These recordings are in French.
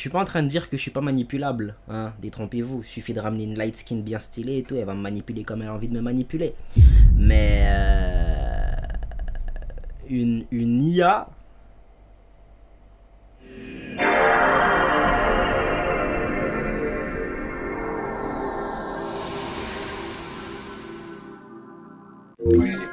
Je suis pas en train de dire que je suis pas manipulable, hein, détrompez-vous. Suffit de ramener une light skin bien stylée et tout, elle va me manipuler comme elle a envie de me manipuler. Mais une IA.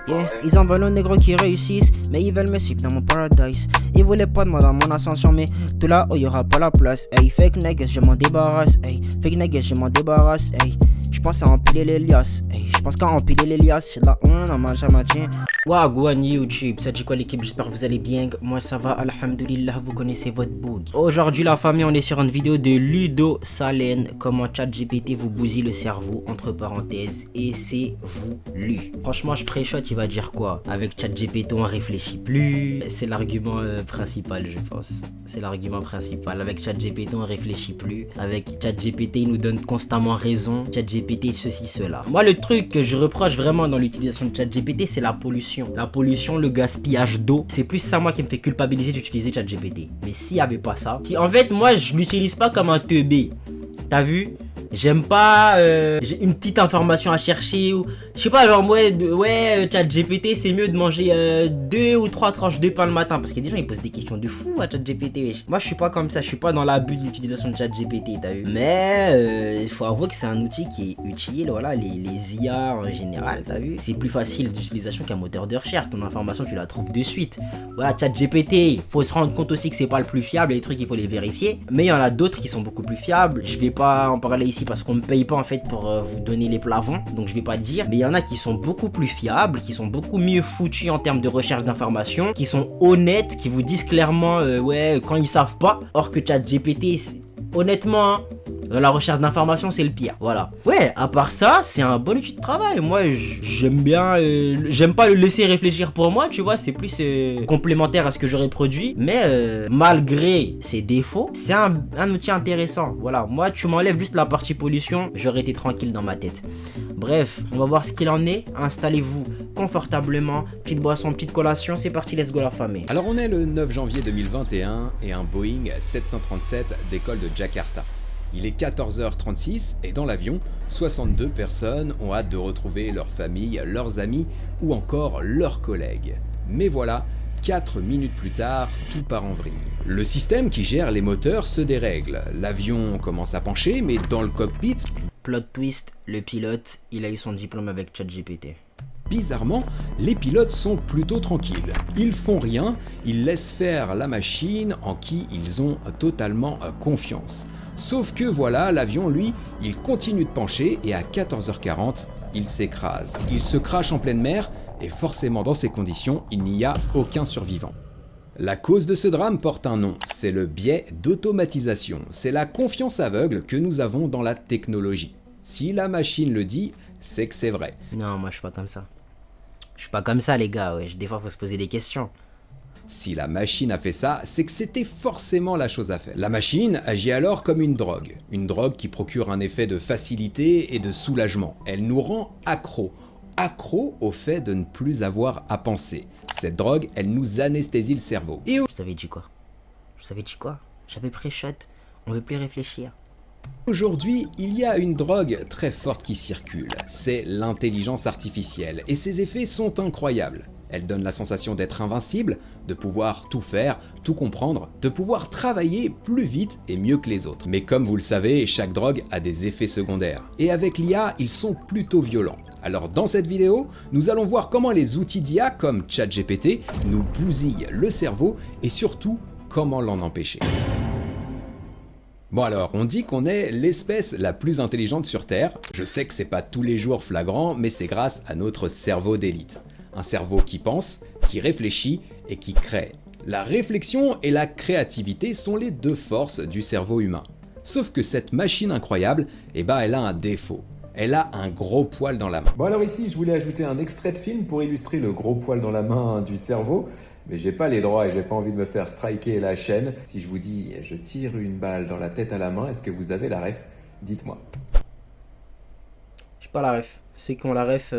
Yeah, ils en veulent aux négros qui réussissent, mais ils veulent me suivre dans mon paradise. Ils voulaient pas de moi dans mon ascension, mais tout là où il y aura pas la place. Hey, fake niggas, je m'en débarrasse. Hey, fake niggas, je m'en débarrasse. Hey, je pense à empiler les liasses. Hey, je pense qu'à empiler les liasses, c'est là on mange à matin. Wagwan YouTube, ça dit quoi l'équipe, j'espère que vous allez bien. Moi ça va, alhamdoulilah, vous connaissez votre bug. Aujourd'hui la famille, on est sur une vidéo de Ludo Salen, comment ChatGPT vous bousille le cerveau, entre parenthèses, et c'est voulu. Franchement je pré-shot, il va dire quoi? Avec ChatGPT on réfléchit plus, c'est l'argument principal je pense. C'est l'argument principal, avec ChatGPT on réfléchit plus, avec ChatGPT il nous donne constamment raison, ChatGPT ceci, cela. Moi le truc que je reproche vraiment dans l'utilisation de ChatGPT c'est la pollution. La pollution, le gaspillage d'eau, c'est plus ça moi qui me fait culpabiliser d'utiliser ChatGPT. Mais s'il n'y avait pas ça, si en fait moi je l'utilise pas comme un teubé, t'as vu? J'aime pas j'ai une petite information à chercher ou je sais pas, genre ouais ChatGPT c'est mieux de manger 2 ou 3 tranches de pain le matin, parce que des gens ils posent des questions de fou à ChatGPT. Wesh. Moi je suis pas comme ça, je suis pas dans l'abus de l'utilisation de ChatGPT, t'as vu. Mais il faut avouer que c'est un outil qui est utile, voilà, les IA en général, t'as vu. C'est plus facile d'utilisation qu'un moteur de recherche, ton information tu la trouves de suite. Voilà, ChatGPT, faut se rendre compte aussi que c'est pas le plus fiable, les trucs il faut les vérifier. Mais il y en a d'autres qui sont beaucoup plus fiables, je vais pas en parler ici parce qu'on me paye pas en fait pour vous donner les plafonds, donc je vais pas dire. Mais il y en a qui sont beaucoup plus fiables, qui sont beaucoup mieux foutus en termes de recherche d'informations, qui sont honnêtes, qui vous disent clairement ouais quand ils savent pas. Or que ChatGPT, honnêtement, hein, dans la recherche d'informations c'est le pire, voilà. Ouais, à part ça, c'est un bon outil de travail. Moi j'aime bien, j'aime pas le laisser réfléchir pour moi, tu vois, c'est plus complémentaire à ce que j'aurais produit. Mais malgré ses défauts, c'est un outil intéressant. Voilà, moi tu m'enlèves juste la partie pollution, j'aurais été tranquille dans ma tête. Bref, on va voir ce qu'il en est. Installez-vous confortablement, petite boisson, petite collation, c'est parti, let's go la famille. Alors on est le 9 janvier 2021 et un Boeing 737 décolle de Jakarta. Il est 14h36 et dans l'avion, 62 personnes ont hâte de retrouver leur famille, leurs amis ou encore leurs collègues. Mais voilà, 4 minutes plus tard, tout part en vrille. Le système qui gère les moteurs se dérègle. L'avion commence à pencher, mais dans le cockpit... Plot twist, le pilote, il a eu son diplôme avec ChatGPT. Bizarrement, les pilotes sont plutôt tranquilles. Ils font rien, ils laissent faire la machine en qui ils ont totalement confiance. Sauf que voilà, l'avion, lui, il continue de pencher et à 14h40, il s'écrase. Il se crache en pleine mer et forcément dans ces conditions, il n'y a aucun survivant. La cause de ce drame porte un nom, c'est le biais d'automatisation. C'est la confiance aveugle que nous avons dans la technologie. Si la machine le dit, c'est que c'est vrai. Non, moi je suis pas comme ça. Je suis pas comme ça les gars, ouais. Des fois faut se poser des questions. Si la machine a fait ça, c'est que c'était forcément la chose à faire. La machine agit alors comme une drogue qui procure un effet de facilité et de soulagement. Elle nous rend accros au fait de ne plus avoir à penser. Cette drogue, elle nous anesthésie le cerveau. Et je savais dit quoi? J'avais pré-shot, on veut plus réfléchir. Aujourd'hui, il y a une drogue très forte qui circule, c'est l'intelligence artificielle, et ses effets sont incroyables. Elle donne la sensation d'être invincible, de pouvoir tout faire, tout comprendre, de pouvoir travailler plus vite et mieux que les autres. Mais comme vous le savez, chaque drogue a des effets secondaires. Et avec l'IA, ils sont plutôt violents. Alors dans cette vidéo, nous allons voir comment les outils d'IA comme ChatGPT nous bousillent le cerveau et surtout comment l'en empêcher. Bon alors, on dit qu'on est l'espèce la plus intelligente sur Terre. Je sais que c'est pas tous les jours flagrant, mais c'est grâce à notre cerveau d'élite. Un cerveau qui pense, qui réfléchit et qui crée. La réflexion et la créativité sont les deux forces du cerveau humain. Sauf que cette machine incroyable, elle a un défaut. Elle a un gros poil dans la main. Bon alors ici, je voulais ajouter un extrait de film pour illustrer le gros poil dans la main du cerveau. Mais j'ai pas les droits et j'ai pas envie de me faire striker la chaîne. Si je vous dis je tire une balle dans la tête à la main, est-ce que vous avez la ref? Dites-moi. J'ai pas la ref. Ceux qui ont la ref,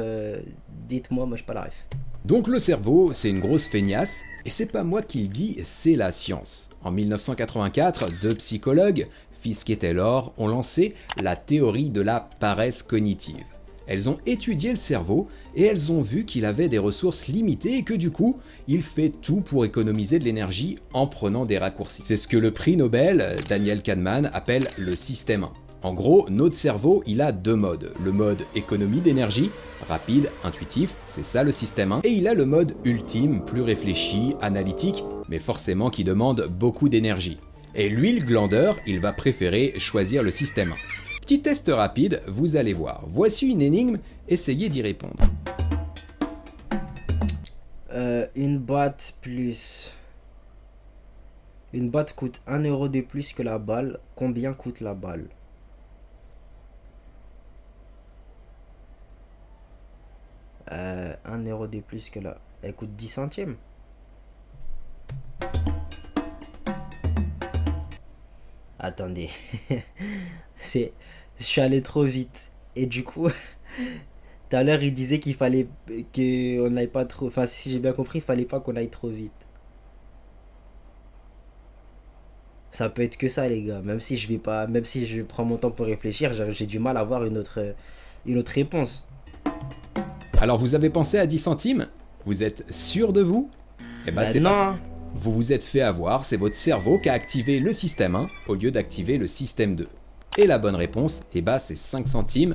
dites-moi, moi j'ai pas la ref. Donc le cerveau, c'est une grosse feignasse, et c'est pas moi qui le dis, c'est la science. En 1984, deux psychologues, Fiske et Taylor, ont lancé la théorie de la paresse cognitive. Elles ont étudié le cerveau et elles ont vu qu'il avait des ressources limitées et que du coup, il fait tout pour économiser de l'énergie en prenant des raccourcis. C'est ce que le prix Nobel, Daniel Kahneman, appelle le système 1. En gros, notre cerveau, il a deux modes. Le mode économie d'énergie, rapide, intuitif, c'est ça le système 1. Et il a le mode ultime, plus réfléchi, analytique, mais forcément qui demande beaucoup d'énergie. Et lui, le glandeur, il va préférer choisir le système 1. Petit test rapide, vous allez voir. Voici une énigme, essayez d'y répondre. Une boîte coûte 1 euro de plus que la balle. Combien coûte la balle? Euh, 1 euro de plus que la... Elle coûte 10 centimes. Attendez. Je suis allé trop vite. Et du coup, tout à l'heure, il disait qu'il fallait qu'on n'aille pas trop... Enfin, si j'ai bien compris, il fallait pas qu'on aille trop vite. Ça peut être que ça, les gars. Même si je prends mon temps pour réfléchir, j'ai du mal à avoir une autre réponse. Alors vous avez pensé à 10 centimes? Vous êtes sûr de vous? Eh ben c'est pas ça. Vous vous êtes fait avoir, c'est votre cerveau qui a activé le système 1 au lieu d'activer le système 2. Et la bonne réponse, eh ben c'est 5 centimes.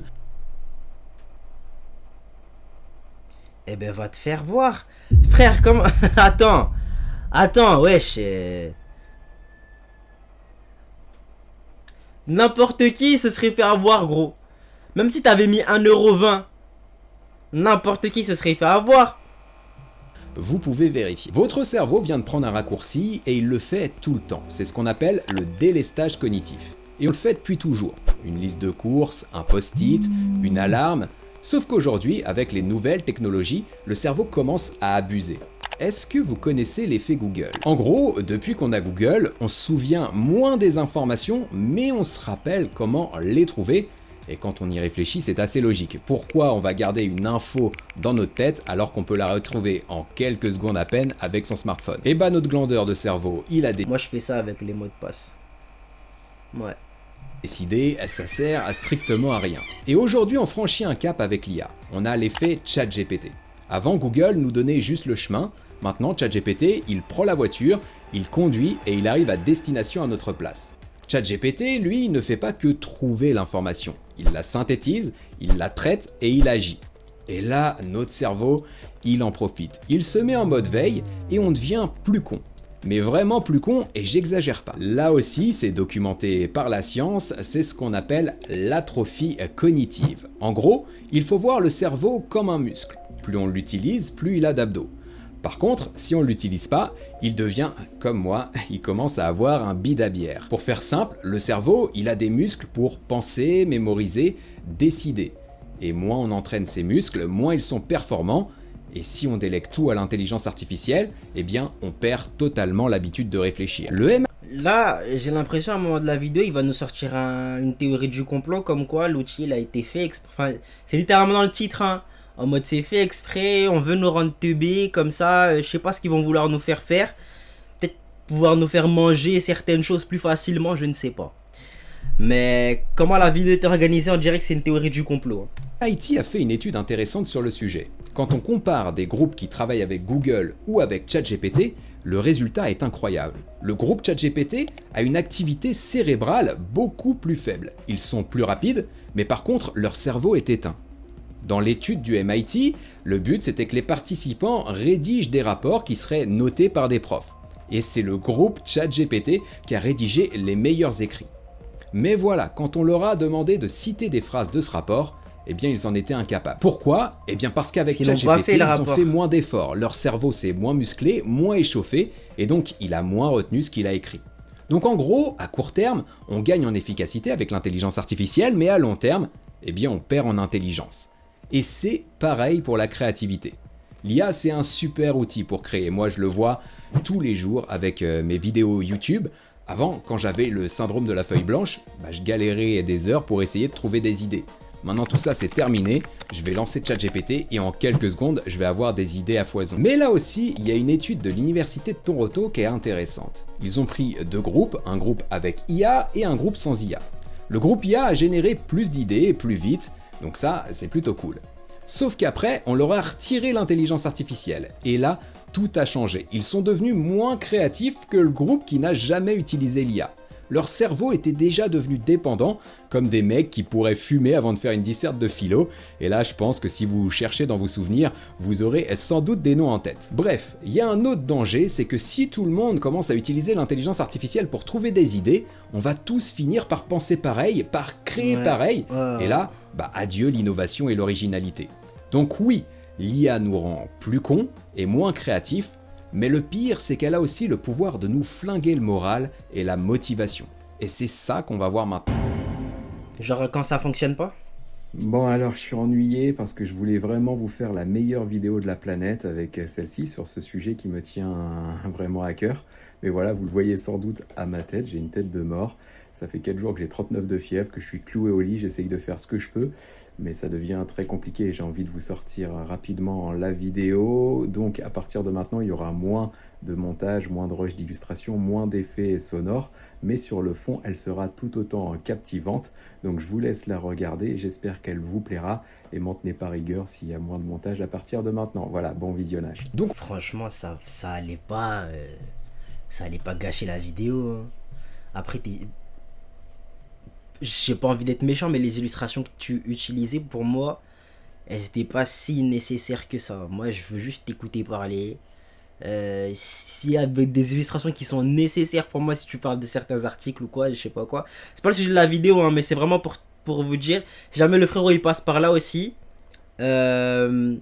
Eh ben va te faire voir. Frère, comment... Attends, wesh. N'importe qui se serait fait avoir, gros. Même si t'avais mis 1,20 €. N'importe qui se serait fait avoir. Vous pouvez vérifier. Votre cerveau vient de prendre un raccourci et il le fait tout le temps. C'est ce qu'on appelle le délestage cognitif. Et on le fait depuis toujours. Une liste de courses, un post-it, une alarme. Sauf qu'aujourd'hui, avec les nouvelles technologies, le cerveau commence à abuser. Est-ce que vous connaissez l'effet Google? En gros, depuis qu'on a Google, on se souvient moins des informations, mais on se rappelle comment les trouver. Et quand on y réfléchit, c'est assez logique. Pourquoi on va garder une info dans notre tête alors qu'on peut la retrouver en quelques secondes à peine avec son smartphone? Et bah notre glandeur de cerveau, il a Moi je fais ça avec les mots de passe. Ouais. décidé, ça sert à strictement à rien. Et aujourd'hui, on franchit un cap avec l'IA. On a l'effet ChatGPT. Avant, Google nous donnait juste le chemin. Maintenant, ChatGPT, il prend la voiture, il conduit et il arrive à destination à notre place. ChatGPT, lui, ne fait pas que trouver l'information. Il la synthétise, il la traite et il agit. Et là, notre cerveau, il en profite. Il se met en mode veille et on devient plus con. Mais vraiment plus con, et j'exagère pas. Là aussi, c'est documenté par la science, c'est ce qu'on appelle l'atrophie cognitive. En gros, il faut voir le cerveau comme un muscle. Plus on l'utilise, plus il a d'abdos. Par contre, si on ne l'utilise pas, il devient, comme moi, il commence à avoir un bide à bière. Pour faire simple, le cerveau, il a des muscles pour penser, mémoriser, décider. Et moins on entraîne ces muscles, moins ils sont performants. Et si on délègue tout à l'intelligence artificielle, eh bien, on perd totalement l'habitude de réfléchir. Là, j'ai l'impression à un moment de la vidéo, il va nous sortir une théorie du complot comme quoi l'outil il a été fait exprès. Enfin, c'est littéralement dans le titre, hein. En mode c'est fait exprès, on veut nous rendre teubés comme ça, je sais pas ce qu'ils vont vouloir nous faire faire. Peut-être pouvoir nous faire manger certaines choses plus facilement, je ne sais pas. Mais comment la vidéo est organisée, on dirait que c'est une théorie du complot. MIT a fait une étude intéressante sur le sujet. Quand on compare des groupes qui travaillent avec Google ou avec ChatGPT, le résultat est incroyable. Le groupe ChatGPT a une activité cérébrale beaucoup plus faible. Ils sont plus rapides, mais par contre leur cerveau est éteint. Dans l'étude du MIT, le but c'était que les participants rédigent des rapports qui seraient notés par des profs. Et c'est le groupe ChatGPT qui a rédigé les meilleurs écrits. Mais voilà, quand on leur a demandé de citer des phrases de ce rapport, eh bien ils en étaient incapables. Pourquoi? Eh bien parce qu'avec ChatGPT, ils ont fait moins d'efforts, leur cerveau s'est moins musclé, moins échauffé, et donc il a moins retenu ce qu'il a écrit. Donc en gros, à court terme, on gagne en efficacité avec l'intelligence artificielle, mais à long terme, eh bien on perd en intelligence. Et c'est pareil pour la créativité. L'IA, c'est un super outil pour créer. Moi, je le vois tous les jours avec mes vidéos YouTube. Avant, quand j'avais le syndrome de la feuille blanche, je galérais des heures pour essayer de trouver des idées. Maintenant tout ça c'est terminé, je vais lancer ChatGPT et en quelques secondes je vais avoir des idées à foison. Mais là aussi, il y a une étude de l'université de Toronto qui est intéressante. Ils ont pris 2 groupes, un groupe avec IA et un groupe sans IA. Le groupe IA a généré plus d'idées et plus vite, donc ça c'est plutôt cool. Sauf qu'après, on leur a retiré l'intelligence artificielle, et là, tout a changé. Ils sont devenus moins créatifs que le groupe qui n'a jamais utilisé l'IA. Leur cerveau était déjà devenu dépendant, comme des mecs qui pourraient fumer avant de faire une disserte de philo, et là je pense que si vous cherchez dans vos souvenirs, vous aurez sans doute des noms en tête. Bref, il y a un autre danger, c'est que si tout le monde commence à utiliser l'intelligence artificielle pour trouver des idées, on va tous finir par penser pareil, par créer pareil, et là, adieu l'innovation et l'originalité. Donc oui, l'IA nous rend plus cons et moins créatifs, mais le pire, c'est qu'elle a aussi le pouvoir de nous flinguer le moral et la motivation. Et c'est ça qu'on va voir maintenant. Genre quand ça fonctionne pas? Bon, alors je suis ennuyé parce que je voulais vraiment vous faire la meilleure vidéo de la planète avec celle-ci sur ce sujet qui me tient vraiment à cœur. Mais voilà, vous le voyez sans doute à ma tête, j'ai une tête de mort. Ça fait 4 jours que j'ai 39 de fièvre, que je suis cloué au lit, j'essaye de faire ce que je peux. Mais ça devient très compliqué et j'ai envie de vous sortir rapidement la vidéo. Donc à partir de maintenant, il y aura moins de montage, moins de rush d'illustration, moins d'effets sonores. Mais sur le fond, elle sera tout autant captivante. Donc je vous laisse la regarder, j'espère qu'elle vous plaira. Et m'en tenez pas rigueur s'il y a moins de montage à partir de maintenant. Voilà, bon visionnage. Donc franchement, ça allait pas gâcher la vidéo. Après, j'ai pas envie d'être méchant, mais les illustrations que tu utilisais, pour moi, elles étaient pas si nécessaires que ça. Moi, je veux juste t'écouter parler. S'il y a des illustrations qui sont nécessaires pour moi, si tu parles de certains articles ou quoi, je sais pas quoi. C'est pas le sujet de la vidéo, hein, mais c'est vraiment pour vous dire. Si jamais le frérot il passe par là aussi, le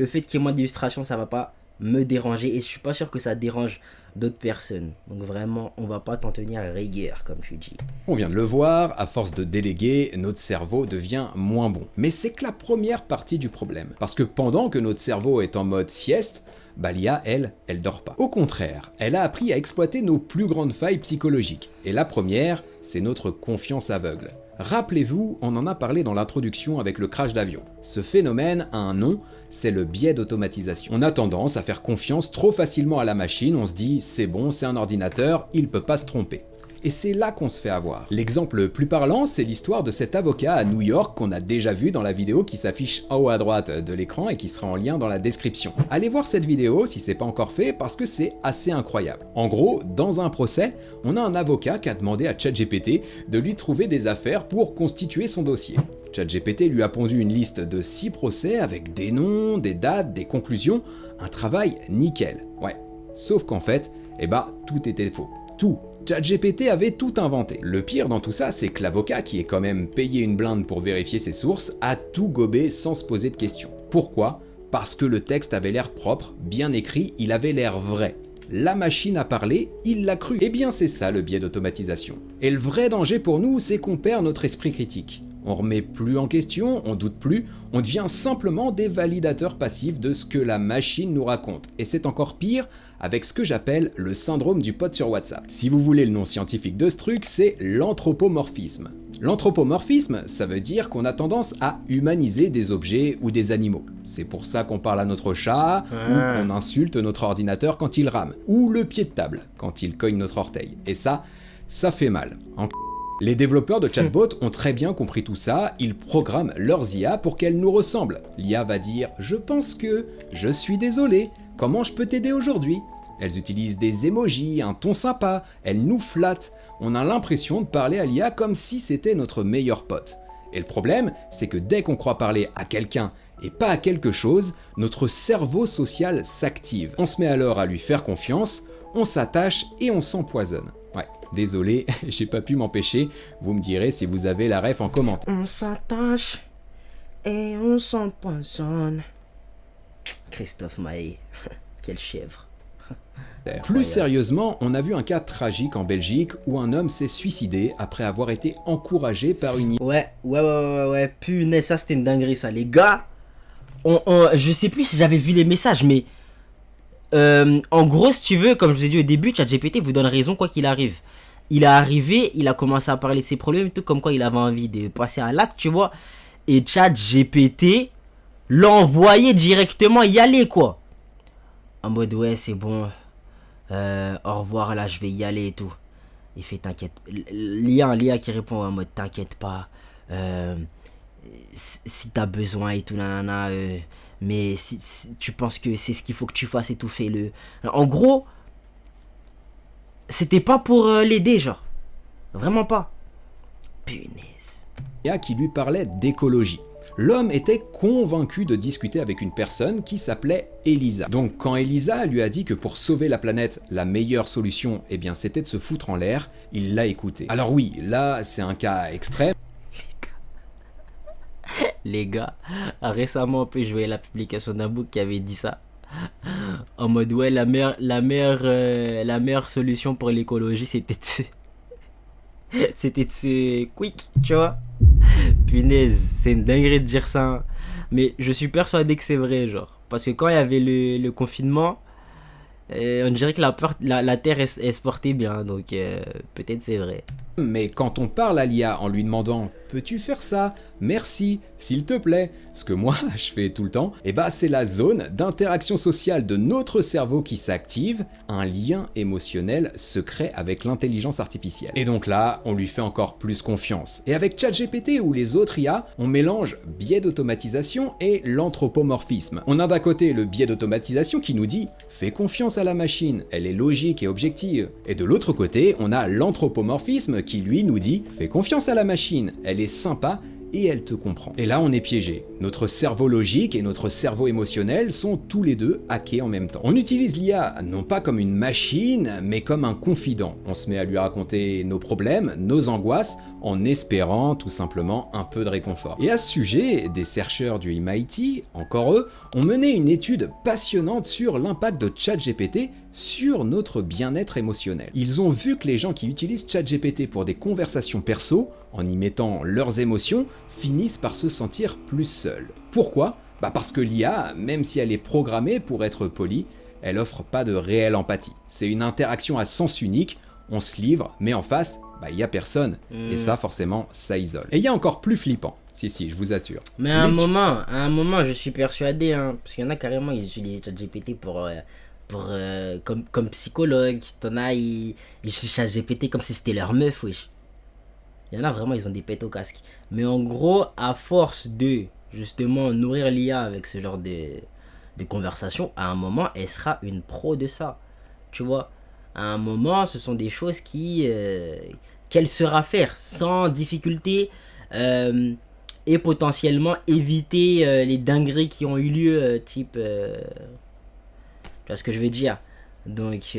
fait qu'il y ait moins d'illustrations, ça va pas me déranger. Et je suis pas sûr que ça dérange d'autres personnes. Donc vraiment, on va pas t'en tenir à rigueur, comme tu dis. On vient de le voir, à force de déléguer, notre cerveau devient moins bon. Mais c'est que la première partie du problème. Parce que pendant que notre cerveau est en mode sieste, l'IA, elle dort pas. Au contraire, elle a appris à exploiter nos plus grandes failles psychologiques. Et la première, c'est notre confiance aveugle. Rappelez-vous, on en a parlé dans l'introduction avec le crash d'avion. Ce phénomène a un nom, c'est le biais d'automatisation. On a tendance à faire confiance trop facilement à la machine, on se dit c'est bon, c'est un ordinateur, il peut pas se tromper. Et c'est là qu'on se fait avoir. L'exemple le plus parlant, c'est l'histoire de cet avocat à New York qu'on a déjà vu dans la vidéo qui s'affiche en haut à droite de l'écran et qui sera en lien dans la description. Allez voir cette vidéo si c'est pas encore fait parce que c'est assez incroyable. En gros, dans un procès, on a un avocat qui a demandé à ChatGPT de lui trouver des affaires pour constituer son dossier. ChatGPT lui a pondu une liste de 6 procès avec des noms, des dates, des conclusions, un travail nickel. Ouais, sauf qu'en fait, tout était faux. Tout. ChatGPT avait tout inventé. Le pire dans tout ça, c'est que l'avocat, qui est quand même payé une blinde pour vérifier ses sources, a tout gobé sans se poser de questions. Pourquoi ? Parce que le texte avait l'air propre, bien écrit, il avait l'air vrai. La machine a parlé, il l'a cru. Eh bien c'est ça le biais d'automatisation. Et le vrai danger pour nous, c'est qu'on perd notre esprit critique. On remet plus en question, on doute plus, on devient simplement des validateurs passifs de ce que la machine nous raconte. Et c'est encore pire avec ce que j'appelle le syndrome du pote sur WhatsApp. Si vous voulez le nom scientifique de ce truc, c'est l'anthropomorphisme. L'anthropomorphisme, ça veut dire qu'on a tendance à humaniser des objets ou des animaux. C'est pour ça qu'on parle à notre chat, ou qu'on insulte notre ordinateur quand il rame, ou le pied de table quand il cogne notre orteil. Et ça fait mal. Les développeurs de chatbots ont très bien compris tout ça, ils programment leurs IA pour qu'elles nous ressemblent. L'IA va dire « Je pense que, je suis désolé, comment je peux t'aider aujourd'hui ?» Elles utilisent des emojis, un ton sympa, elles nous flattent. On a l'impression de parler à l'IA comme si c'était notre meilleur pote. Et le problème, c'est que dès qu'on croit parler à quelqu'un et pas à quelque chose, notre cerveau social s'active. On se met alors à lui faire confiance, on s'attache et on s'empoisonne. Ouais, désolé, j'ai pas pu m'empêcher, vous me direz si vous avez la ref en commentaire. On s'attache et on s'empoisonne. Christophe Maé, quelle chèvre. Plus sérieusement, on a vu un cas tragique en Belgique où un homme s'est suicidé après avoir été encouragé par une... Ouais, punaise, ça c'était une dinguerie ça, les gars. Je sais plus si j'avais vu les messages, mais en gros, si tu veux, comme je vous ai dit au début, ChatGPT vous donne raison quoi qu'il arrive. il est arrivé, il a commencé à parler de ses problèmes, tout comme quoi il avait envie de passer à l'acte, tu vois. Et ChatGPT l'a envoyé directement y aller, quoi. En mode, ouais, c'est bon. Au revoir, là, je vais y aller et tout. Il fait, t'inquiète. L'IA qui répond en mode, t'inquiète pas. Si t'as besoin et tout, nanana. Mais si tu penses que c'est ce qu'il faut que tu fasses et tout, fais-le. En gros, c'était pas pour l'aider, genre. Vraiment pas. Punaise. IA qui lui parlait d'écologie. L'homme était convaincu de discuter avec une personne qui s'appelait Elisa. Donc quand Elisa lui a dit que pour sauver la planète, la meilleure solution, eh bien c'était de se foutre en l'air, il l'a écouté. Alors oui, là c'est un cas extrême. Les gars, récemment, je voyais la publication d'un book qui avait dit ça. En mode, ouais, la meilleure solution pour l'écologie, c'était de se quick, tu vois. Punaise, c'est une dinguerie de dire ça. Hein. Mais je suis persuadé que c'est vrai, genre. Parce que quand il y avait le confinement, on dirait que la Terre elle se portait bien. Donc peut-être c'est vrai. Mais quand on parle à l'IA en lui demandant « Peux-tu faire ça ? Merci, s'il te plaît », ce que moi je fais tout le temps, et bah c'est la zone d'interaction sociale de notre cerveau qui s'active, un lien émotionnel se crée avec l'intelligence artificielle. Et donc là, on lui fait encore plus confiance. Et avec ChatGPT ou les autres IA, on mélange biais d'automatisation et l'anthropomorphisme. On a d'un côté le biais d'automatisation qui nous dit « Fais confiance à la machine, elle est logique et objective ». Et de l'autre côté, on a l'anthropomorphisme qui lui nous dit « Fais confiance à la machine, elle est sympa et elle te comprend ». Et là on est piégé. Notre cerveau logique et notre cerveau émotionnel sont tous les deux hackés en même temps. On utilise l'IA non pas comme une machine, mais comme un confident. On se met à lui raconter nos problèmes, nos angoisses, en espérant tout simplement un peu de réconfort. Et à ce sujet, des chercheurs du MIT, encore eux, ont mené une étude passionnante sur l'impact de ChatGPT sur notre bien-être émotionnel. Ils ont vu que les gens qui utilisent ChatGPT pour des conversations perso, en y mettant leurs émotions, finissent par se sentir plus seuls. Pourquoi ? Parce que l'IA, même si elle est programmée pour être polie, elle offre pas de réelle empathie. C'est une interaction à sens unique, on se livre, mais en face, il y a personne. Et ça, forcément, ça isole. Et il y a encore plus flippant. Si, je vous assure. Mais à un moment, je suis persuadé, hein, parce qu'il y en a carrément, ils utilisent ChatGPT comme psychologue. T'en as, ils utilisent ChatGPT comme si c'était leur meuf, wesh. Il y en a vraiment, ils ont des pètes au casque. Mais en gros, à force de, justement, nourrir l'IA avec ce genre de conversation, à un moment, elle sera une pro de ça. Tu vois ? À un moment, ce sont des choses qu'elle saura faire sans difficulté et potentiellement éviter les dingueries qui ont eu lieu, type... tu vois ce que je veux dire ? Donc,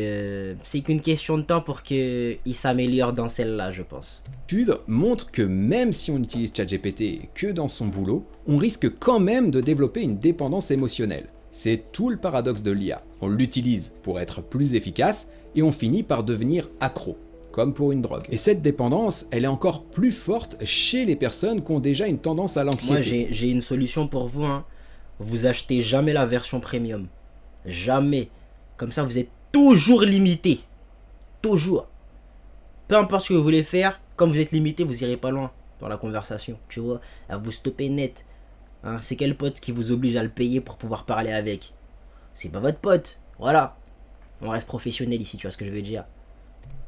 c'est qu'une question de temps pour qu'il s'améliore dans celle-là, je pense. L'étude montre que même si on utilise ChatGPT que dans son boulot, on risque quand même de développer une dépendance émotionnelle. C'est tout le paradoxe de l'IA. On l'utilise pour être plus efficace et on finit par devenir accro, comme pour une drogue. Et cette dépendance, elle est encore plus forte chez les personnes qui ont déjà une tendance à l'anxiété. Moi, j'ai une solution pour vous. Hein. Vous achetez jamais la version premium. Jamais. Comme ça, vous êtes toujours limité. Toujours. Peu importe ce que vous voulez faire, comme vous êtes limité, vous irez pas loin dans la conversation. Tu vois, à vous stopper net. Hein, c'est quel pote qui vous oblige à le payer pour pouvoir parler avec? C'est pas votre pote. Voilà. On reste professionnel ici, tu vois ce que je veux dire.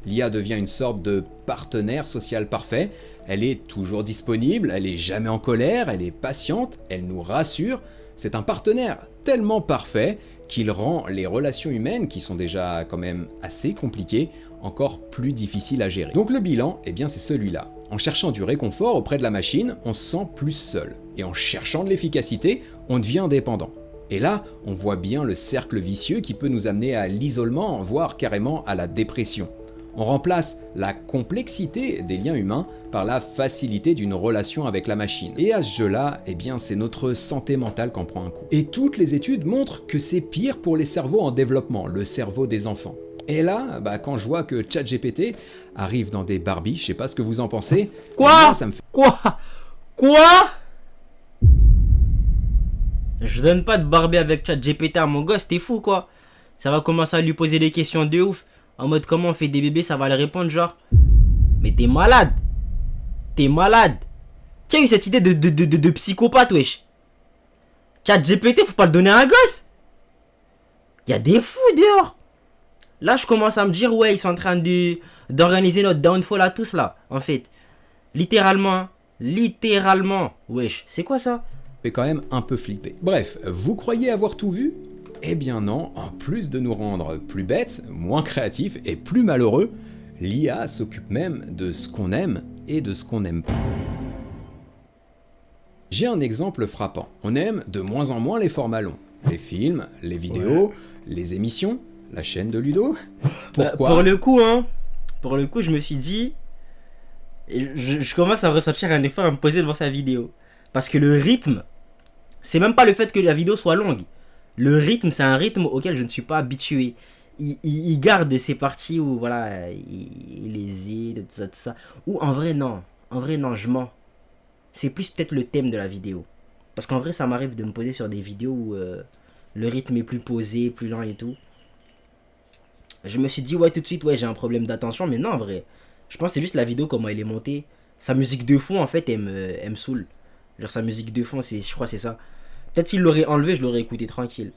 L'IA devient une sorte de partenaire social parfait. Elle est toujours disponible, elle est jamais en colère, elle est patiente, elle nous rassure. C'est un partenaire tellement parfait qu'il rend les relations humaines, qui sont déjà quand même assez compliquées, encore plus difficiles à gérer. Donc le bilan, c'est celui-là. En cherchant du réconfort auprès de la machine, on se sent plus seul. Et en cherchant de l'efficacité, on devient dépendant. Et là, on voit bien le cercle vicieux qui peut nous amener à l'isolement, voire carrément à la dépression. On remplace la complexité des liens humains par la facilité d'une relation avec la machine. Et à ce jeu-là, c'est notre santé mentale qu'en prend un coup. Et toutes les études montrent que c'est pire pour les cerveaux en développement, le cerveau des enfants. Et là, quand je vois que ChatGPT arrive dans des Barbies, je sais pas ce que vous en pensez. Quoi ? Ça me fait... Quoi ? Je donne pas de Barbie avec ChatGPT à mon gosse, t'es fou quoi ? Ça va commencer à lui poser des questions de ouf. En mode comment on fait des bébés, ça va le répondre genre. Mais t'es malade. T'es malade. Qui a eu cette idée de psychopathe, wesh? ChatGPT, faut pas le donner à un gosse. Y a des fous dehors. Là, je commence à me dire, ouais, ils sont en train d'organiser notre downfall à tous, là. En fait. Littéralement. Hein. Littéralement. Wesh, c'est quoi ça? Fait quand même un peu flipper. Bref, vous croyez avoir tout vu? Eh bien non, en plus de nous rendre plus bêtes, moins créatifs et plus malheureux, l'IA s'occupe même de ce qu'on aime et de ce qu'on n'aime pas. J'ai un exemple frappant. On aime de moins en moins les formats longs. Les films, les vidéos, les émissions, la chaîne de Ludo. Pourquoi? Pour le coup, je me suis dit... Je commence à ressentir un effort à me poser devant sa vidéo. Parce que le rythme, c'est même pas le fait que la vidéo soit longue. Le rythme, c'est un rythme auquel je ne suis pas habitué. Il garde ces parties où, voilà, il hésite, tout ça. Ou en vrai, non, je mens. C'est plus peut-être le thème de la vidéo. Parce qu'en vrai, ça m'arrive de me poser sur des vidéos où le rythme est plus posé, plus lent et tout. Je me suis dit, ouais, tout de suite, ouais, j'ai un problème d'attention. Mais non, en vrai, je pense que c'est juste la vidéo, comment elle est montée. Sa musique de fond, en fait, elle me saoule. Genre, sa musique de fond, je crois que c'est ça. Peut-être s'il l'aurait enlevé, je l'aurais écouté tranquille.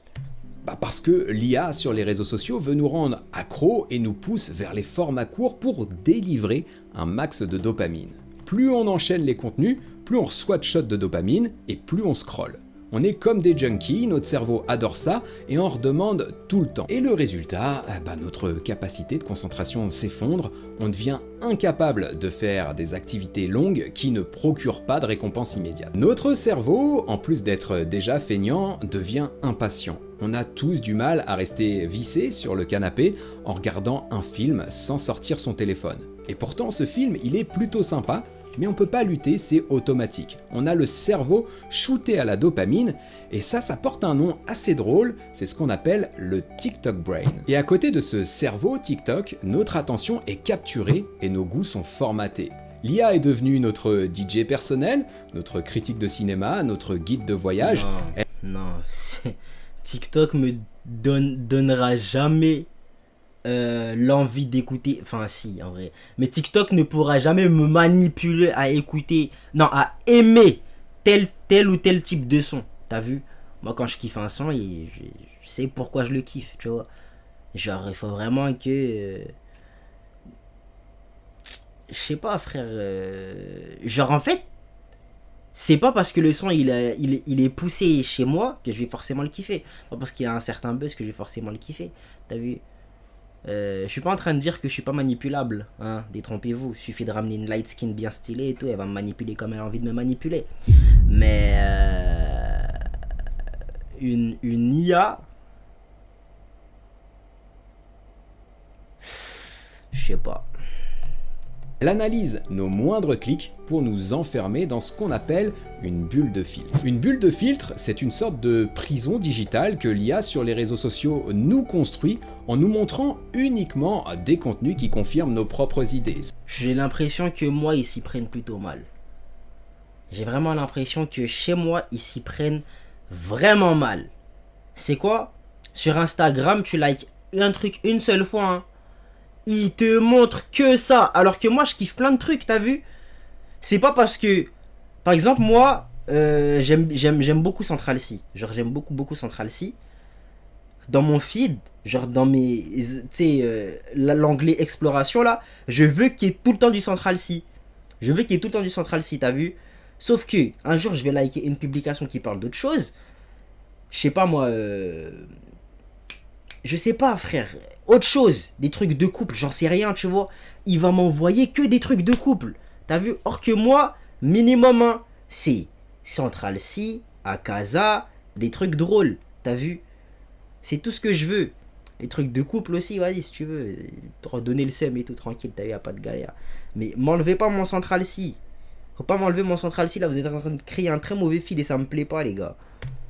Parce que l'IA sur les réseaux sociaux veut nous rendre accros et nous pousse vers les formats courts pour délivrer un max de dopamine. Plus on enchaîne les contenus, plus on reçoit de shots de dopamine et plus on scrolle. On est comme des junkies, notre cerveau adore ça et en redemande tout le temps. Et le résultat, notre capacité de concentration s'effondre, on devient incapable de faire des activités longues qui ne procurent pas de récompense immédiate. Notre cerveau, en plus d'être déjà feignant, devient impatient. On a tous du mal à rester vissé sur le canapé en regardant un film sans sortir son téléphone. Et pourtant ce film, il est plutôt sympa, mais on peut pas lutter, c'est automatique. On a le cerveau shooté à la dopamine, et ça porte un nom assez drôle, c'est ce qu'on appelle le TikTok brain. Et à côté de ce cerveau TikTok, notre attention est capturée et nos goûts sont formatés. L'IA est devenue notre DJ personnel, notre critique de cinéma, notre guide de voyage. Non, TikTok me donnera jamais l'envie d'écouter, enfin si en vrai, mais TikTok ne pourra jamais me manipuler à écouter, non, à aimer tel ou tel type de son, t'as vu? Moi quand je kiffe un son, je sais pourquoi je le kiffe, tu vois, genre il faut vraiment que je sais pas frère, genre en fait c'est pas parce que le son il est poussé chez moi que je vais forcément le kiffer, pas parce qu'il y a un certain buzz que je vais forcément le kiffer, t'as vu? Je suis pas en train de dire que je suis pas manipulable, hein, détrompez-vous, il suffit de ramener une light skin bien stylée et tout, elle va me manipuler comme elle a envie de me manipuler. Mais une IA, je sais pas. Elle analyse nos moindres clics pour nous enfermer dans ce qu'on appelle une bulle de filtre. Une bulle de filtre, c'est une sorte de prison digitale que l'IA sur les réseaux sociaux nous construit en nous montrant uniquement des contenus qui confirment nos propres idées. J'ai l'impression que moi, ils s'y prennent plutôt mal. J'ai vraiment l'impression que chez moi, ils s'y prennent vraiment mal. C'est quoi? Sur Instagram, tu likes un truc une seule fois, hein. Il te montre que ça, alors que moi je kiffe plein de trucs, t'as vu? C'est pas parce que, par exemple moi, j'aime beaucoup Central C. Genre j'aime beaucoup Central C. Dans mon feed, genre dans mes, tu sais, l'onglet exploration là, je veux qu'il y ait tout le temps du Central C. Je veux qu'il y ait tout le temps du Central C, t'as vu? Sauf que, un jour je vais liker une publication qui parle d'autre chose. Je sais pas moi, je sais pas frère, autre chose, des trucs de couple, j'en sais rien, tu vois. Il va m'envoyer que des trucs de couple, t'as vu? Or que moi, minimum, hein, c'est Central C, Akaza, des trucs drôles, t'as vu? C'est tout ce que je veux. Les trucs de couple aussi, vas-y si tu veux, pour donner le seum et tout, tranquille, t'as vu, y'a pas de galère. Mais m'enlevez pas mon Central C. Faut pas m'enlever mon Central C, là, vous êtes en train de créer un très mauvais feed et ça me plaît pas, les gars.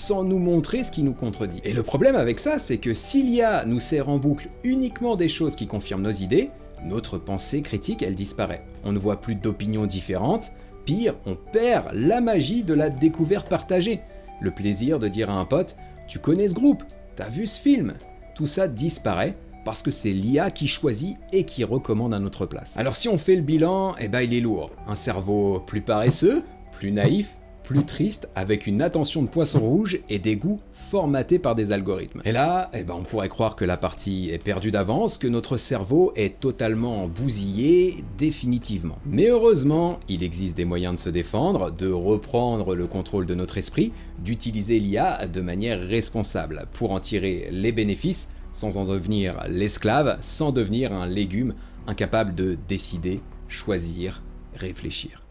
Sans nous montrer ce qui nous contredit. Et le problème avec ça, c'est que si l'IA nous sert en boucle uniquement des choses qui confirment nos idées, notre pensée critique, elle disparaît. On ne voit plus d'opinions différentes, pire, on perd la magie de la découverte partagée. Le plaisir de dire à un pote « Tu connais ce groupe ? T'as vu ce film ?» Tout ça disparaît, parce que c'est l'IA qui choisit et qui recommande à notre place. Alors si on fait le bilan, eh ben il est lourd. Un cerveau plus paresseux, plus naïf, plus triste, avec une attention de poisson rouge et des goûts formatés par des algorithmes. Et là, eh ben on pourrait croire que la partie est perdue d'avance, que notre cerveau est totalement bousillé définitivement. Mais heureusement, il existe des moyens de se défendre, de reprendre le contrôle de notre esprit, d'utiliser l'IA de manière responsable pour en tirer les bénéfices sans en devenir l'esclave, sans devenir un légume incapable de décider, choisir, réfléchir.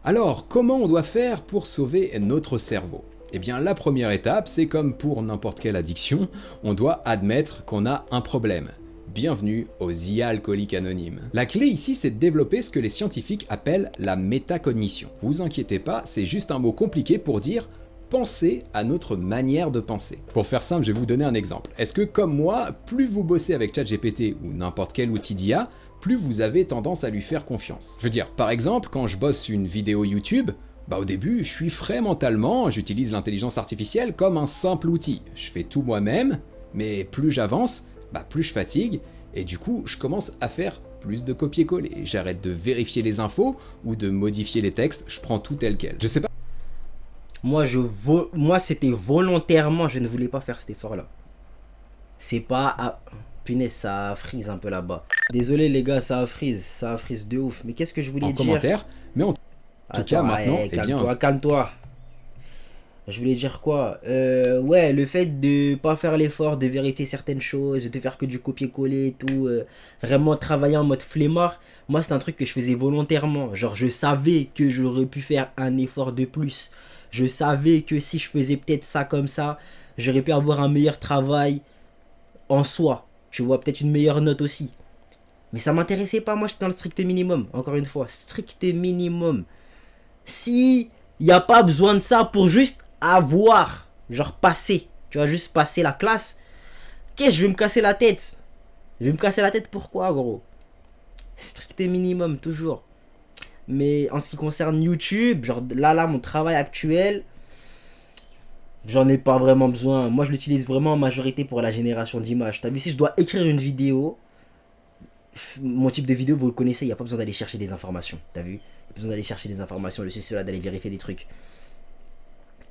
Alors, comment on doit faire pour sauver notre cerveau ? Eh bien, la première étape, c'est comme pour n'importe quelle addiction, on doit admettre qu'on a un problème. Bienvenue aux IA alcooliques anonymes. La clé ici, c'est de développer ce que les scientifiques appellent la métacognition. Vous inquiétez pas, c'est juste un mot compliqué pour dire penser à notre manière de penser. Pour faire simple, je vais vous donner un exemple. Est-ce que, comme moi, plus vous bossez avec ChatGPT ou n'importe quel outil d'IA, plus vous avez tendance à lui faire confiance? Je veux dire, par exemple, quand je bosse une vidéo YouTube, au début, je suis frais mentalement, j'utilise l'intelligence artificielle comme un simple outil. Je fais tout moi-même, mais plus j'avance, plus je fatigue, et du coup, je commence à faire plus de copier-coller. J'arrête de vérifier les infos ou de modifier les textes, je prends tout tel quel. Je sais pas. Moi, c'était volontairement, je ne voulais pas faire cet effort-là. C'est pas... Ah, punaise, ça freeze un peu là-bas. Désolé les gars, ça freeze de ouf. Mais qu'est-ce que je voulais dire ? Commentaire, mais en tout cas, maintenant, calme-toi. Je voulais dire quoi ? Ouais, le fait de pas faire l'effort de vérifier certaines choses, de faire que du copier-coller et tout, vraiment travailler en mode flemmard, moi c'est un truc que je faisais volontairement. Genre je savais que j'aurais pu faire un effort de plus. Je savais que si je faisais peut-être ça comme ça, j'aurais pu avoir un meilleur travail en soi. Tu vois, peut-être une meilleure note aussi. Mais ça m'intéressait pas, moi j'étais dans le strict minimum. Encore une fois, strict minimum. Si il n'y a pas besoin de ça pour juste avoir, genre passer, tu vas juste passer la classe, qu'est-ce que je vais me casser la tête? Je vais me casser la tête pourquoi, gros? Strict minimum, toujours. Mais en ce qui concerne YouTube, genre là, mon travail actuel, j'en ai pas vraiment besoin. Moi, je l'utilise vraiment en majorité pour la génération d'images. T'as vu, si je dois écrire une vidéo, mon type de vidéo, vous le connaissez, il n'y a pas besoin d'aller chercher des informations. T'as vu? Il n'y a pas besoin d'aller chercher des informations, je suis là d'aller vérifier des trucs.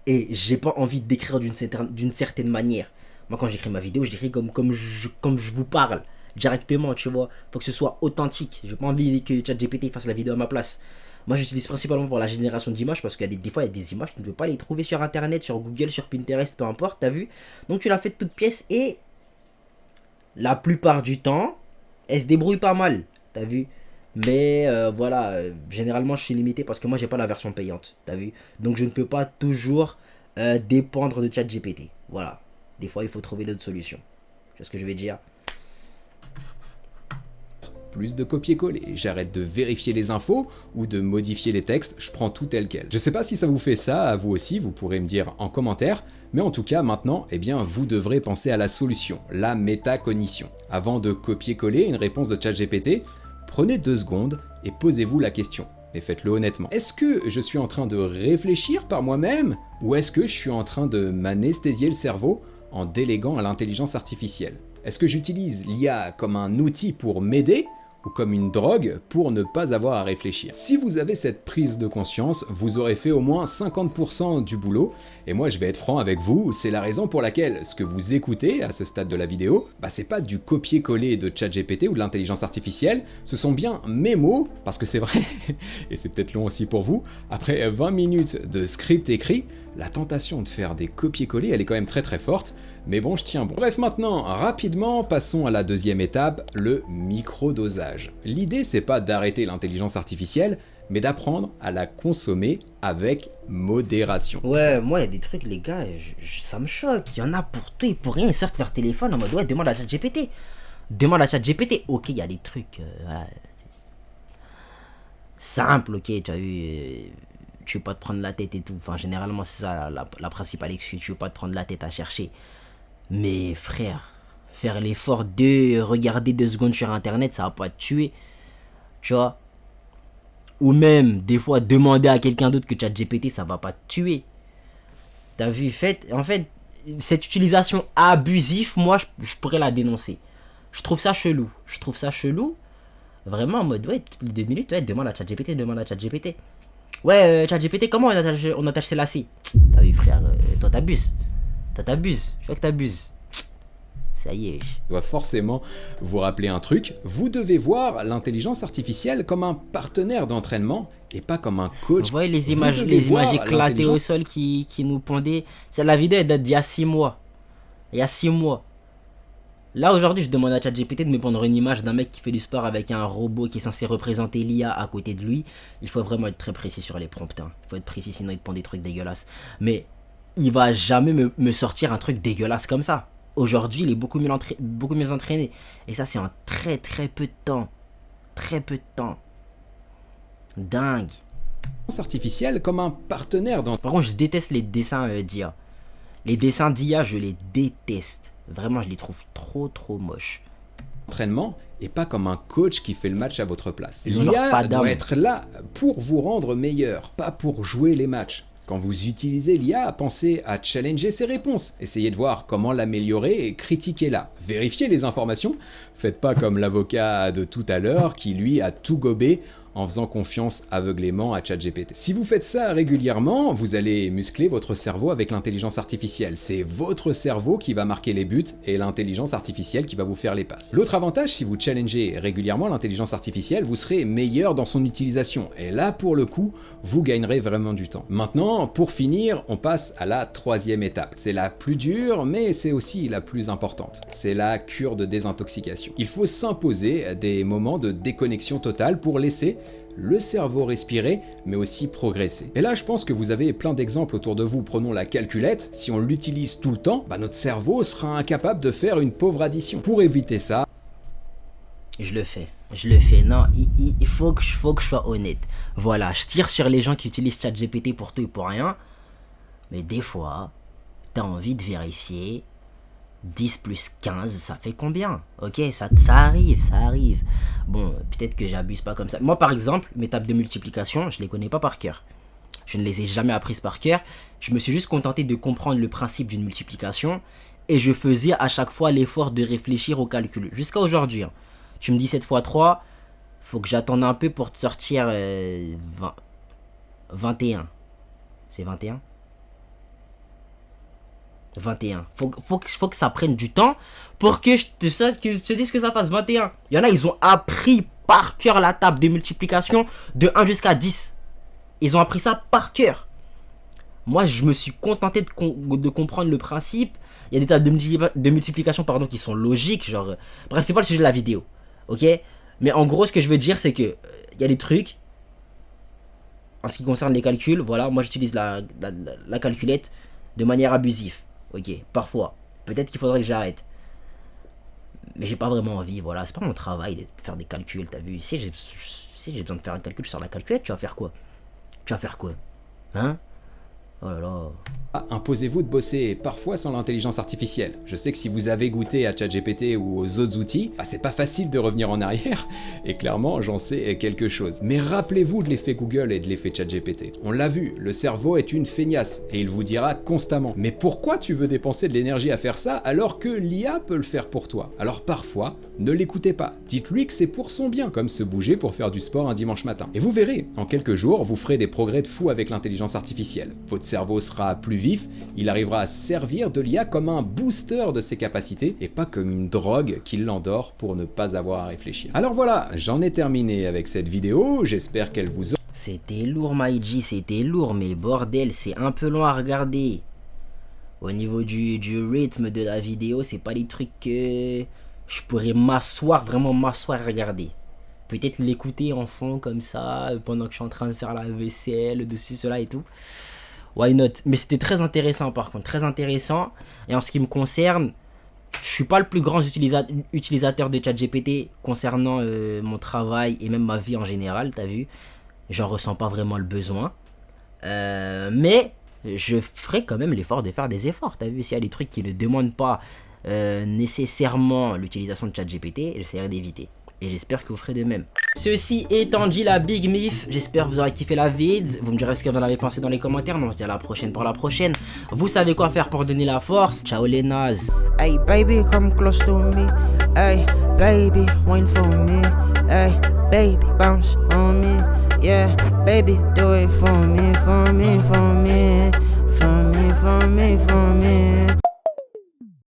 Et j'ai pas envie d'écrire d'une certaine manière. Moi, quand j'écris ma vidéo, je l'écris comme je vous parle, directement, tu vois. Faut que ce soit authentique. J'ai pas envie que ChatGPT fasse la vidéo à ma place. Moi, j'utilise principalement pour la génération d'images parce qu'il y a des fois, il y a des images, tu ne peux pas les trouver sur Internet, sur Google, sur Pinterest, peu importe, t'as vu. Donc, tu l'as fait de toutes pièces et la plupart du temps, elle se débrouille pas mal, t'as vu. Mais voilà, généralement, je suis limité parce que moi, j'ai pas la version payante, t'as vu. Donc, je ne peux pas toujours dépendre de ChatGPT. Voilà. Des fois, il faut trouver d'autres solutions. Tu vois ce que je vais dire? Plus de copier-coller, j'arrête de vérifier les infos ou de modifier les textes, je prends tout tel quel. Je sais pas si ça vous fait ça, à vous aussi, vous pourrez me dire en commentaire, mais en tout cas maintenant, vous devrez penser à la solution, la métacognition. Avant de copier-coller une réponse de ChatGPT, prenez 2 secondes et posez-vous la question. Mais faites-le honnêtement. Est-ce que je suis en train de réfléchir par moi-même ou est-ce que je suis en train de m'anesthésier le cerveau en déléguant à l'intelligence artificielle? Est-ce que j'utilise l'IA comme un outil pour m'aider ou comme une drogue pour ne pas avoir à réfléchir? Si vous avez cette prise de conscience, vous aurez fait au moins 50% du boulot, et moi je vais être franc avec vous, c'est la raison pour laquelle ce que vous écoutez à ce stade de la vidéo, c'est pas du copier-coller de ChatGPT ou de l'intelligence artificielle, ce sont bien mes mots, parce que c'est vrai, et c'est peut-être long aussi pour vous, après 20 minutes de script écrit, la tentation de faire des copier-coller, elle est quand même très très forte, mais bon, je tiens bon. Bref, maintenant, rapidement, passons à la deuxième étape, le microdosage. L'idée, c'est pas d'arrêter l'intelligence artificielle, mais d'apprendre à la consommer avec modération. Ouais, moi, il y a des trucs, les gars, ça me choque. Il y en a pour tout et pour rien, ils sortent leur téléphone en mode, ouais, demande à ChatGPT. Demande à ChatGPT. Ok, il y a des trucs, voilà. Simple, ok, tu as vu... tu veux pas te prendre la tête et tout. Enfin, généralement, c'est ça la principale excuse. Tu veux pas te prendre la tête à chercher. Mais frère, faire l'effort de regarder 2 secondes sur Internet, ça va pas te tuer. Tu vois? Ou même, des fois, demander à quelqu'un d'autre que ChatGPT, ça va pas te tuer. T'as vu? En fait, cette utilisation abusive, moi, je pourrais la dénoncer. Je trouve ça chelou. Vraiment en mode, ouais, toutes les 2 minutes, ouais, demande à ChatGPT. Ouais, ChatGPT, comment on attache ces lacets? T'as vu, frère, toi t'abuses. Je vois que t'abuses. Ça y est. doit forcément vous rappeler un truc. Vous devez voir l'intelligence artificielle comme un partenaire d'entraînement et pas comme un coach. Vous voyez les Vous images devez voir éclatées au l'intelligence- sol qui nous pondaient. La vidéo elle date d'il y a 6 mois. Il y a 6 mois. Là aujourd'hui je demande à ChatGPT de me prendre une image d'un mec qui fait du sport avec un robot qui est censé représenter l'IA à côté de lui. Il faut vraiment être très précis sur les prompts. Hein. Il faut être précis sinon il te pond des trucs dégueulasses. Mais il va jamais me sortir un truc dégueulasse comme ça. Aujourd'hui il est beaucoup mieux entraîné. Et ça c'est en très peu de temps. Très peu de temps. Dingue. artificielle comme un partenaire Par contre, je déteste les dessins d'IA. Les dessins d'IA, je les déteste. Vraiment, je les trouve trop moches. d'entraînement et pas comme un coach qui fait le match à votre place. Ils ont leur L'IA pas d'âme. doit être là pour vous rendre meilleur, pas pour jouer les matchs. Quand vous utilisez l'IA, pensez à challenger ses réponses. Essayez de voir comment l'améliorer et critiquez-la. Vérifiez les informations. Faites pas comme l'avocat de tout à l'heure qui, lui, a tout gobé en faisant confiance aveuglément à ChatGPT. Si vous faites ça régulièrement, vous allez muscler votre cerveau avec l'intelligence artificielle. C'est votre cerveau qui va marquer les buts et l'intelligence artificielle qui va vous faire les passes. L'autre avantage, si vous challengez régulièrement l'intelligence artificielle, vous serez meilleur dans son utilisation. Et là, pour le coup, vous gagnerez vraiment du temps. Maintenant, pour finir, on passe à la 3e étape. C'est la plus dure, mais c'est aussi la plus importante. C'est la cure de désintoxication. Il faut s'imposer des moments de déconnexion totale pour laisser le cerveau respirer, mais aussi progresser. Et là, je pense que vous avez plein d'exemples autour de vous. Prenons la calculette. Si on l'utilise tout le temps, notre cerveau sera incapable de faire une pauvre addition. Pour éviter ça, Je le fais. Non, il faut que je sois honnête. Voilà, je tire sur les gens qui utilisent ChatGPT pour tout et pour rien. Mais des fois, t'as envie de vérifier. 10 plus 15, ça fait combien? Ok, ça arrive. Bon, peut-être que j'abuse pas comme ça. Moi, par exemple, mes tables de multiplication, je les connais pas par cœur. Je ne les ai jamais apprises par cœur. Je me suis juste contenté de comprendre le principe d'une multiplication. Et je faisais à chaque fois l'effort de réfléchir au calcul. Jusqu'à aujourd'hui. Hein. Tu me dis 7 fois 3, faut que j'attende un peu pour te sortir 21. C'est 21? 21. Faut que ça prenne du temps pour que je te dise que ça fasse 21. Il y en a, ils ont appris par cœur la table de multiplication de 1 jusqu'à 10. Ils ont appris ça par cœur. Moi, je me suis contenté de comprendre le principe. Il y a des tables de multiplication qui sont logiques. Genre, bref, c'est pas le sujet de la vidéo. Ok? Mais en gros, ce que je veux dire, c'est que il y a des trucs. En ce qui concerne les calculs, voilà, moi j'utilise la calculette de manière abusive. Ok, parfois. Peut-être qu'il faudrait que j'arrête. Mais j'ai pas vraiment envie, voilà. C'est pas mon travail de faire des calculs, t'as vu. Si j'ai besoin de faire un calcul sur la calculette, tu vas faire quoi? Hein? Oh là là. imposez-vous de bosser parfois sans l'intelligence artificielle. Je sais que si vous avez goûté à ChatGPT ou aux autres outils, c'est pas facile de revenir en arrière, et clairement j'en sais quelque chose. Mais rappelez-vous de l'effet Google et de l'effet ChatGPT. On l'a vu, le cerveau est une feignasse, et il vous dira constamment « Mais pourquoi tu veux dépenser de l'énergie à faire ça alors que l'IA peut le faire pour toi ?» Alors parfois, ne l'écoutez pas, dites-lui que c'est pour son bien, comme se bouger pour faire du sport un dimanche matin. Et vous verrez, en quelques jours, vous ferez des progrès de fou avec l'intelligence artificielle. Votre cerveau sera plus vif, il arrivera à servir de l'IA comme un booster de ses capacités et pas comme une drogue qui l'endort pour ne pas avoir à réfléchir. Alors voilà, j'en ai terminé avec cette vidéo, j'espère qu'elle vous aura... C'était lourd, Maïji, c'était lourd, mais bordel, c'est un peu long à regarder. Au niveau du rythme de la vidéo, c'est pas des trucs que je pourrais vraiment m'asseoir et regarder. Peut-être l'écouter en fond comme ça, pendant que je suis en train de faire la vaisselle, dessus, cela et tout. Why not? Mais c'était très intéressant par contre, très intéressant. Et en ce qui me concerne, je suis pas le plus grand utilisateur de ChatGPT concernant mon travail et même ma vie en général, t'as vu. J'en ressens pas vraiment le besoin. Mais je ferai quand même l'effort de faire des efforts, t'as vu. S'il y a des trucs qui ne demandent pas nécessairement l'utilisation de ChatGPT, j'essaierai d'éviter. Et j'espère que vous ferez de même. Ceci étant dit, la Big Mif, j'espère que vous aurez kiffé la vid. Vous me direz ce que vous en avez pensé dans les commentaires. Mais on se dit à la prochaine pour la prochaine. Vous savez quoi faire pour donner la force. Ciao les nazes. Hey baby, come close to me. Hey baby, wine for me. Hey baby, bounce on me. Yeah, baby, do it for me, for me, for me. For me, for me, for me.